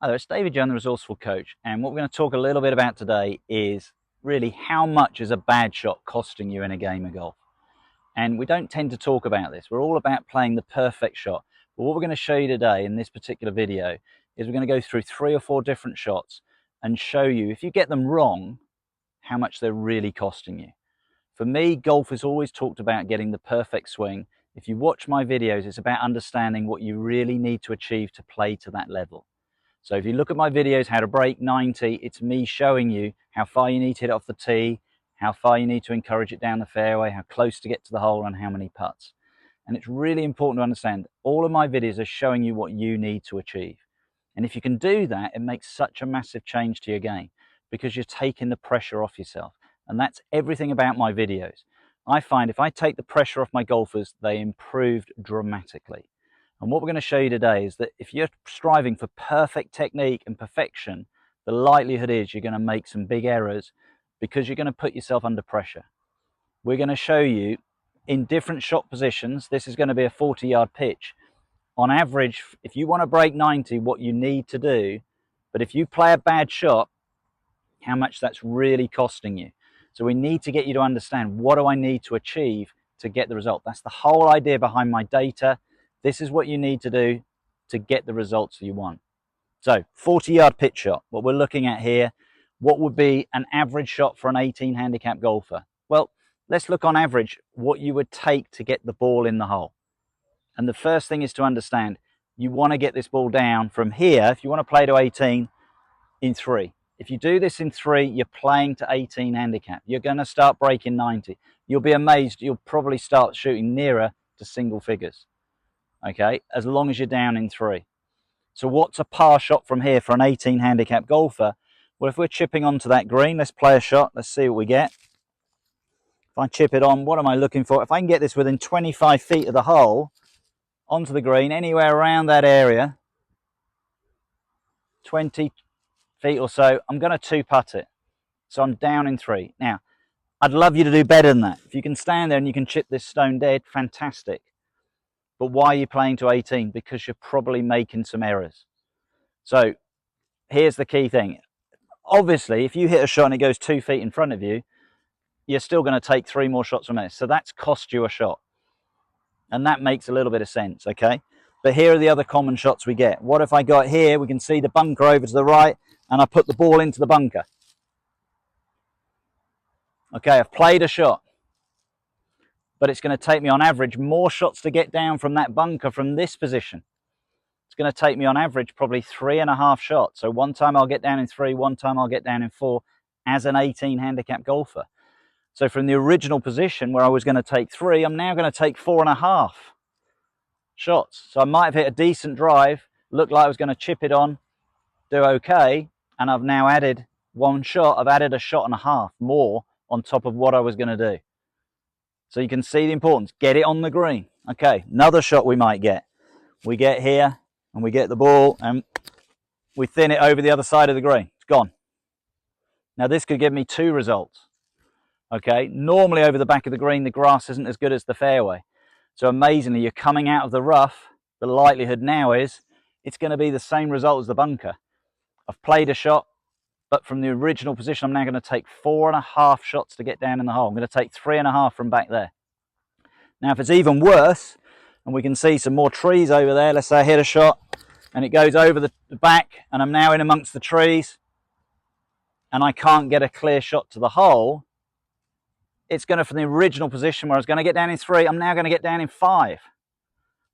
Hi there, it's David Young, the Resourceful Coach, and what we're going to talk a little bit about today is really how much is a bad shot costing you in a game of golf. And we don't tend to talk about this. We're all about playing the perfect shot. But what we're going to show you today in this particular video is we're going to go through 3 or 4 different shots and show you, if you get them wrong, how much they're really costing you. For me, golf is always talked about getting the perfect swing. If you watch my videos, it's about understanding what you really need to achieve to play to that level. So if you look at my videos, how to break 90, it's me showing you how far you need to hit it off the tee, how far you need to encourage it down the fairway, how close to get to the hole, and how many putts. And it's really important to understand, all of my videos are showing you what you need to achieve. And if you can do that, it makes such a massive change to your game because you're taking the pressure off yourself. And that's everything about my videos. I find if I take the pressure off my golfers, they improved dramatically. And what we're going to show you today is that if you're striving for perfect technique and perfection, the likelihood is you're going to make some big errors because you're going to put yourself under pressure. We're going to show you in different shot positions. This is going to be a 40-yard pitch. On average, if you want to break 90, what you need to do, but if you play a bad shot, how much that's really costing you. So we need to get you to understand, what do I need to achieve to get the result? That's the whole idea behind my data. This is what you need to do to get the results you want. So 40-yard pitch shot, what we're looking at here, what would be an average shot for an 18 handicap golfer? Well, let's look on average what you would take to get the ball in the hole. And the first thing is to understand, you want to get this ball down from here, if you want to play to 18, in 3. If you do this in 3, you're playing to 18 handicap. You're going to start breaking 90. You'll be amazed, you'll probably start shooting nearer to single figures. Okay, as long as you're down in 3. So what's a par shot from here for an 18 handicap golfer? Well, if we're chipping onto that green, let's play a shot. Let's see what we get. If I chip it on, what am I looking for? If I can get this within 25 feet of the hole, onto the green, anywhere around that area, 20 feet or so, I'm going to 2-putt it. So I'm down in 3. Now, I'd love you to do better than that. If you can stand there and you can chip this stone dead, fantastic. But why are you playing to 18? Because you're probably making some errors. So here's the key thing. Obviously, if you hit a shot and it goes 2 feet in front of you, you're still going to take 3 more shots from this. So that's cost you a shot. And that makes a little bit of sense, okay? But here are the other common shots we get. What if I got here, we can see the bunker over to the right, and I put the ball into the bunker. Okay, I've played a shot. But it's going to take me on average more shots to get down from that bunker from this position. It's going to take me on average probably 3.5 shots. So one time I'll get down in 3, one time I'll get down in 4 as an 18 handicap golfer. So from the original position where I was going to take 3, I'm now going to take 4.5 shots. So I might have hit a decent drive, looked like I was going to chip it on, do okay, and I've now added 1 shot. I've added 1.5 shots more on top of what I was going to do. So you can see the importance. Get it on the green. Okay, another shot we might get. We get here and we get the ball and we thin it over the other side of the green. It's gone. Now this could give me 2 results. Okay, normally over the back of the green, the grass isn't as good as the fairway. So amazingly, you're coming out of the rough. The likelihood now is it's going to be the same result as the bunker. I've played a shot, but from the original position, I'm now going to take 4.5 shots to get down in the hole. I'm going to take 3.5 from back there. Now, if it's even worse, and we can see some more trees over there, let's say I hit a shot, and it goes over the back, and I'm now in amongst the trees, and I can't get a clear shot to the hole, it's going to, from the original position where I was going to get down in 3, I'm now going to get down in 5,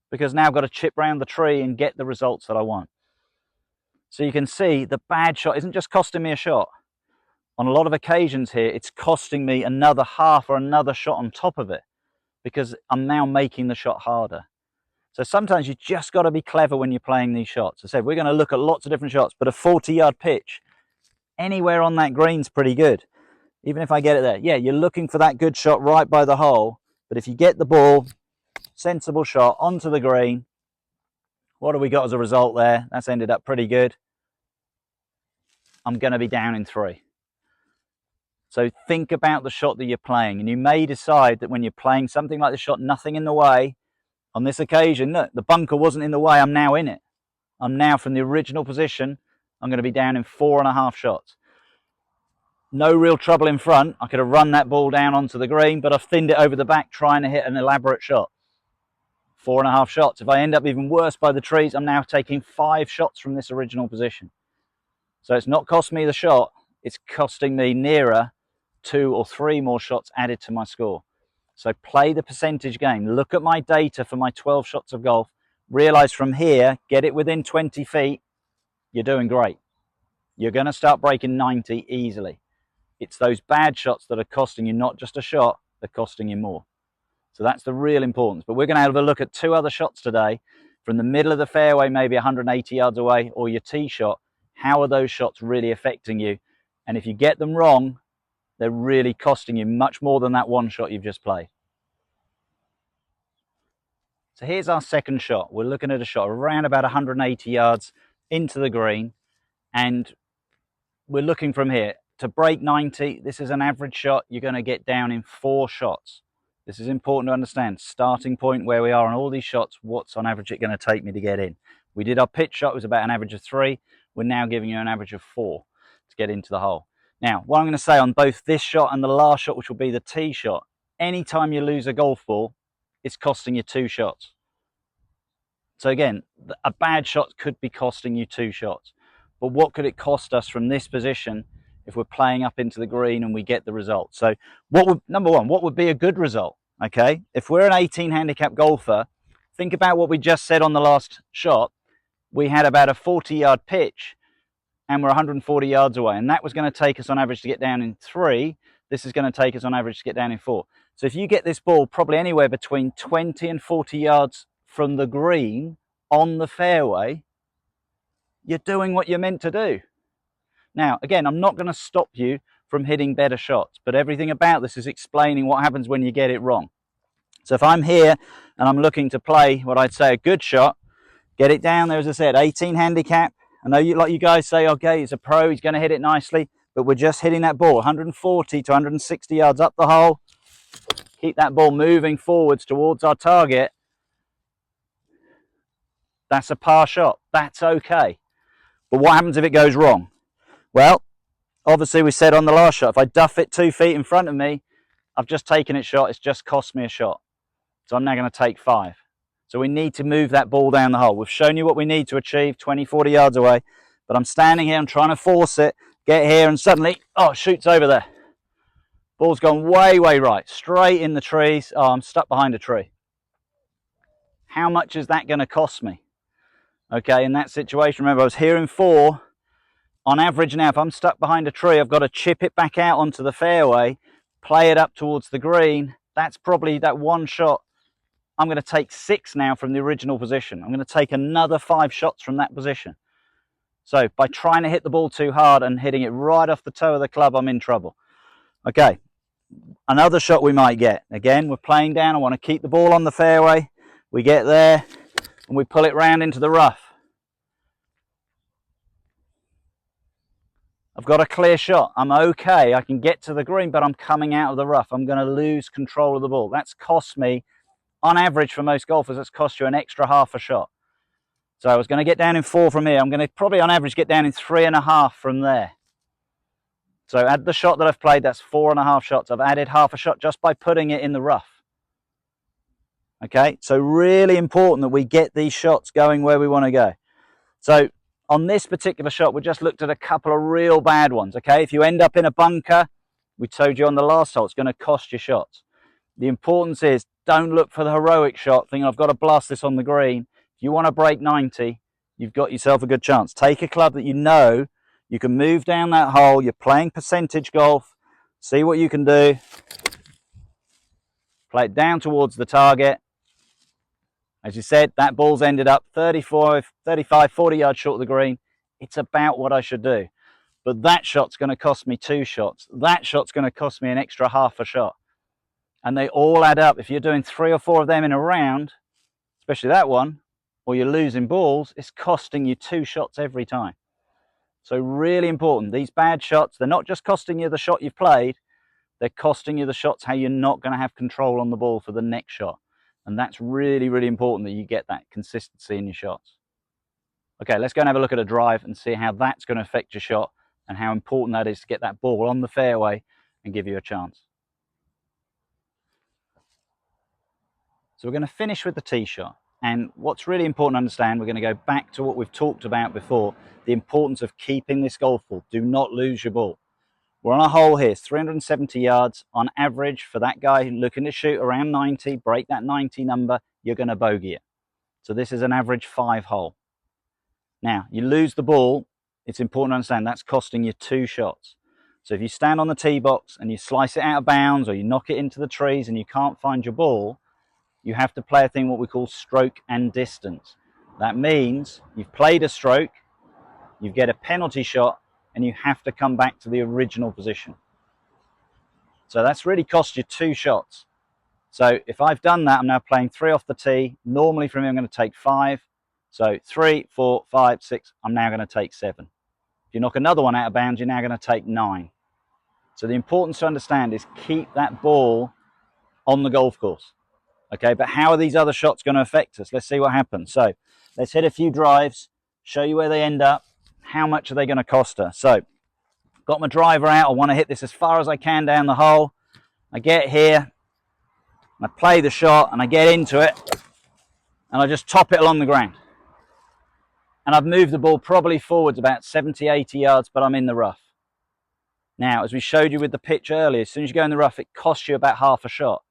because now I've got to chip round the tree and get the results that I want. So you can see the bad shot isn't just costing me a shot. On a lot of occasions here, it's costing me another half or another shot on top of it because I'm now making the shot harder. So sometimes you just got to be clever when you're playing these shots. I said, we're going to look at lots of different shots, but a 40-yard pitch, anywhere on that green's pretty good. Even if I get it there. Yeah, you're looking for that good shot right by the hole, but if you get the ball, sensible shot onto the green, what have we got as a result there? That's ended up pretty good. I'm going to be down in 3. So think about the shot that you're playing, and you may decide that when you're playing something like this shot, nothing in the way. On this occasion, look, the bunker wasn't in the way, I'm now in it. I'm now from the original position, I'm going to be down in 4.5 shots. No real trouble in front. I could have run that ball down onto the green, but I've thinned it over the back trying to hit an elaborate shot. 4.5 shots. If I end up even worse by the trees, I'm now taking 5 shots from this original position. So it's not cost me the shot, it's costing me nearer 2 or 3 more shots added to my score. So play the percentage game. Look at my data for my 12 shots of golf. Realize from here, get it within 20 feet, you're doing great. You're going to start breaking 90 easily. It's those bad shots that are costing you not just a shot, they're costing you more. So that's the real importance. But we're going to have a look at 2 other shots today from the middle of the fairway, maybe 180 yards away, or your tee shot. How are those shots really affecting you? And if you get them wrong, they're really costing you much more than that one shot you've just played. So here's our second shot. We're looking at a shot around about 180 yards into the green, and we're looking from here. To break 90, this is an average shot. You're going to get down in 4 shots. This is important to understand. Starting point where we are on all these shots, what's on average it going to take me to get in. We did our pitch shot, it was about an average of 3. We're now giving you an average of 4 to get into the hole. Now, what I'm going to say on both this shot and the last shot, which will be the tee shot, anytime you lose a golf ball, it's costing you 2 shots. So again, a bad shot could be costing you 2 shots. But what could it cost us from this position if we're playing up into the green and we get the result? So number one, what would be a good result? Okay, if we're an 18 handicap golfer, think about what we just said on the last shot. We had about a 40-yard pitch and we're 140 yards away, and that was going to take us on average to get down in 3. This is going to take us on average to get down in 4. So if you get this ball probably anywhere between 20 and 40 yards from the green on the fairway, you're doing what you're meant to do. Now, again, I'm not going to stop you from hitting better shots, but everything about this is explaining what happens when you get it wrong. So if I'm here and I'm looking to play what I'd say a good shot, get it down there, as I said, 18 handicap. I know you guys say, okay, he's a pro, he's going to hit it nicely, but we're just hitting that ball 140 to 160 yards up the hole. Keep that ball moving forwards towards our target. That's a par shot. That's okay. But what happens if it goes wrong? Well, obviously we said on the last shot, if I duff it 2 feet in front of me, I've just taken it shot. It's just cost me a shot. So I'm now going to take 5. So we need to move that ball down the hole. We've shown you what we need to achieve, 20, 40 yards away. But I'm standing here, I'm trying to force it, get here, and suddenly, oh, it shoots over there. Ball's gone way, way right, straight in the trees. Oh, I'm stuck behind a tree. How much is that going to cost me? Okay, in that situation, remember I was here in 4. On average now, if I'm stuck behind a tree, I've got to chip it back out onto the fairway, play it up towards the green. That's probably that one shot. I'm going to take 6 now from the original position. I'm going to take another 5 shots from that position. So by trying to hit the ball too hard and hitting it right off the toe of the club, I'm in trouble. Okay, another shot we might get. Again, we're playing down. I want to keep the ball on the fairway. We get there and we pull it round into the rough. I've got a clear shot. I'm okay. I can get to the green, but I'm coming out of the rough. I'm going to lose control of the ball. That's cost me, on average for most golfers, it's cost you an extra half a shot. So I was going to get down in 4 from here. I'm going to probably on average get down in 3.5 from there. So add the shot that I've played, that's 4.5 shots. I've added half a shot just by putting it in the rough. Okay, so really important that we get these shots going where we want to go. So on this particular shot, we just looked at a couple of real bad ones, okay? If you end up in a bunker, we told you on the last hole, it's going to cost you shots. The importance is, don't look for the heroic shot, thinking I've got to blast this on the green. If you want to break 90, you've got yourself a good chance. Take a club that you know you can move down that hole. You're playing percentage golf. See what you can do. Play it down towards the target. As you said, that ball's ended up 35, 40 yards short of the green. It's about what I should do. But that shot's going to cost me 2 shots. That shot's going to cost me an extra half a shot. And they all add up. If you're doing 3 or 4 of them in a round, especially that one, or you're losing balls, it's costing you 2 shots every time. So really important. These bad shots, they're not just costing you the shot you've played, they're costing you the shots how you're not going to have control on the ball for the next shot. And that's really, really important that you get that consistency in your shots. Okay, let's go and have a look at a drive and see how that's going to affect your shot and how important that is to get that ball on the fairway and give you a chance. So we're going to finish with the tee shot. And what's really important to understand, we're going to go back to what we've talked about before, the importance of keeping this golf ball. Do not lose your ball. We're on a hole here, it's 370 yards on average for that guy looking to shoot around 90, break that 90 number, you're going to bogey it. So this is an average 5 hole. Now, you lose the ball, it's important to understand that's costing you 2 shots. So if you stand on the tee box and you slice it out of bounds or you knock it into the trees and you can't find your ball, you have to play a thing what we call stroke and distance. That means you've played a stroke, you get a penalty shot, and you have to come back to the original position. So that's really cost you 2 shots. So if I've done that, I'm now playing 3 off the tee. Normally for me, I'm going to take 5. So 3, 4, 5, 6, I'm now going to take 7. If you knock another one out of bounds, you're now going to take 9. So the importance to understand is keep that ball on the golf course. Okay, but how are these other shots going to affect us? Let's see what happens. So let's hit a few drives, show you where they end up. How much are they going to cost us? So got my driver out. I want to hit this as far as I can down the hole. I get here, I play the shot, and I get into it, and I just top it along the ground. And I've moved the ball probably forwards about 70, 80 yards, but I'm in the rough. Now, as we showed you with the pitch earlier, as soon as you go in the rough, it costs you about half a shot.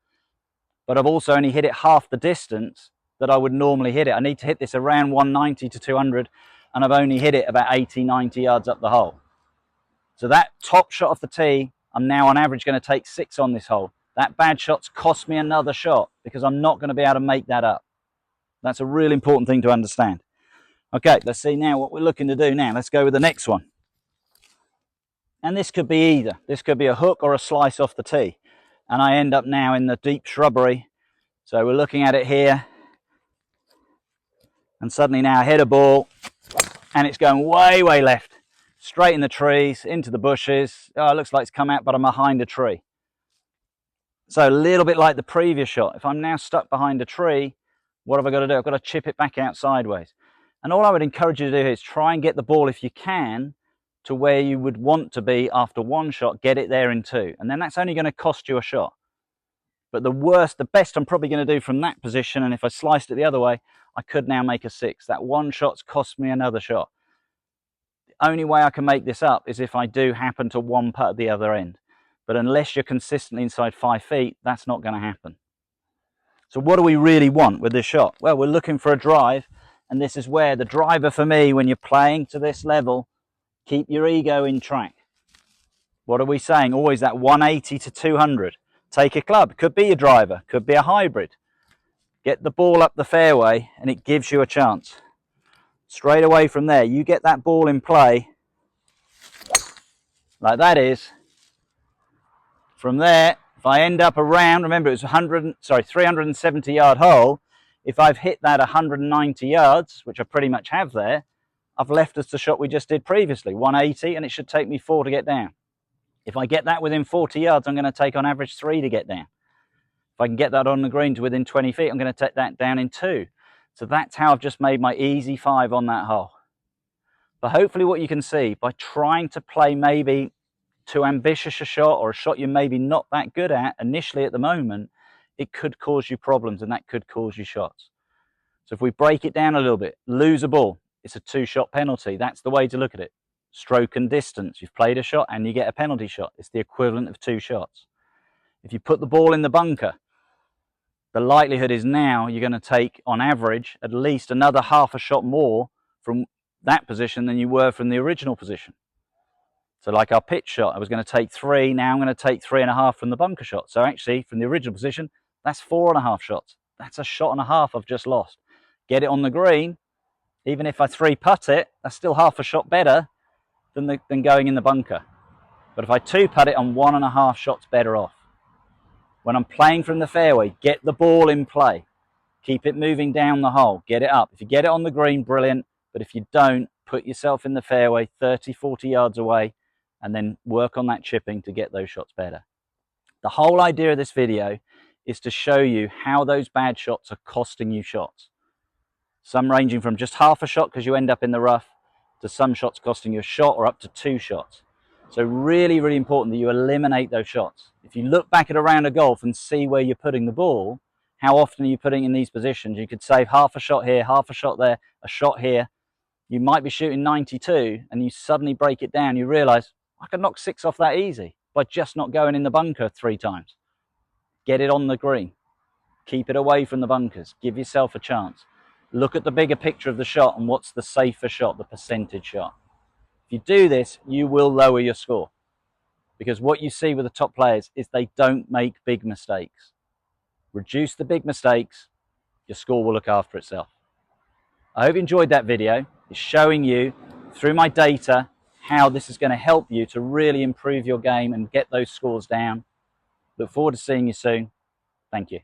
But I've also only hit it half the distance that I would normally hit it. I need to hit this around 190 to 200, and I've only hit it about 80, 90 yards up the hole. So that top shot off the tee, I'm now on average going to take 6 on this hole. That bad shot's cost me another shot because I'm not going to be able to make that up. That's a really important thing to understand. Okay, let's see now what we're looking to do now. Let's go with the next one. And this could be either. This could be a hook or a slice off the tee. And I end up now in the deep shrubbery. So we're looking at it here. And suddenly now I hit a ball and it's going way, way left. Straight in the trees, into the bushes. Oh, it looks like it's come out, but I'm behind a tree. So a little bit like the previous shot. If I'm now stuck behind a tree, what have I got to do? I've got to chip it back out sideways. And all I would encourage you to do is try and get the ball, if you can, to where you would want to be after 1 shot, get it there in 2. And then that's only going to cost you a shot. But the best I'm probably going to do from that position, and if I sliced it the other way, I could now make a 6. That 1 shot's cost me another shot. The only way I can make this up is if I do happen to 1 putt at the other end. But unless you're consistently inside 5 feet, that's not going to happen. So what do we really want with this shot? Well, we're looking for a drive, and this is where the driver for me, when you're playing to this level, keep your ego in track. What are we saying? Always that 180 to 200. Take a club. Could be a driver, could be a hybrid. Get the ball up the fairway and it gives you a chance. Straight away from there, you get that ball in play, like that is. From there, if I end up around, remember it was 370 yard hole, if I've hit that 190 yards, which I pretty much have there, I've left us the shot we just did previously, 180, and it should take me 4 to get down. If I get that within 40 yards, I'm going to take on average 3 to get down. If I can get that on the green to within 20 feet, I'm going to take that down in 2. So that's how I've just made my easy 5 on that hole. But hopefully what you can see, by trying to play maybe too ambitious a shot, or a shot you're maybe not that good at initially at the moment, it could cause you problems and that could cause you shots. So if we break it down a little bit, lose a ball, it's a 2-shot penalty. That's the way to look at it. Stroke and distance. You've played a shot and you get a penalty shot. It's the equivalent of 2 shots. If you put the ball in the bunker, the likelihood is now you're going to take, on average, at least another half a shot more from that position than you were from the original position. So like our pitch shot, I was going to take 3, now I'm going to take 3.5 from the bunker shot. So actually, from the original position, that's 4.5 shots. That's a shot and a half I've just lost. Get it on the green, even if I 3-putt it, that's still half a shot better than going in the bunker. But if I 2-putt it, I'm 1.5 shots better off. When I'm playing from the fairway, get the ball in play. Keep it moving down the hole. Get it up. If you get it on the green, brilliant. But if you don't, put yourself in the fairway 30, 40 yards away and then work on that chipping to get those shots better. The whole idea of this video is to show you how those bad shots are costing you shots. some ranging from just half a shot because you end up in the rough, to some shots costing you a shot or up to 2 shots. So really, really important that you eliminate those shots. If you look back at a round of golf and see where you're putting the ball, how often are you putting in these positions? You could save half a shot here, half a shot there, a shot here. You might be shooting 92 and you suddenly break it down. You realize, I can knock 6 off that easy by just not going in the bunker 3 times. Get it on the green. Keep it away from the bunkers. Give yourself a chance. Look at the bigger picture of the shot and what's the safer shot, the percentage shot. If you do this, you will lower your score, because what you see with the top players is they don't make big mistakes. Reduce the big mistakes, your score will look after itself. I hope you enjoyed that video. It's showing you through my data how this is going to help you to really improve your game and get those scores down. Look forward to seeing you soon. Thank you.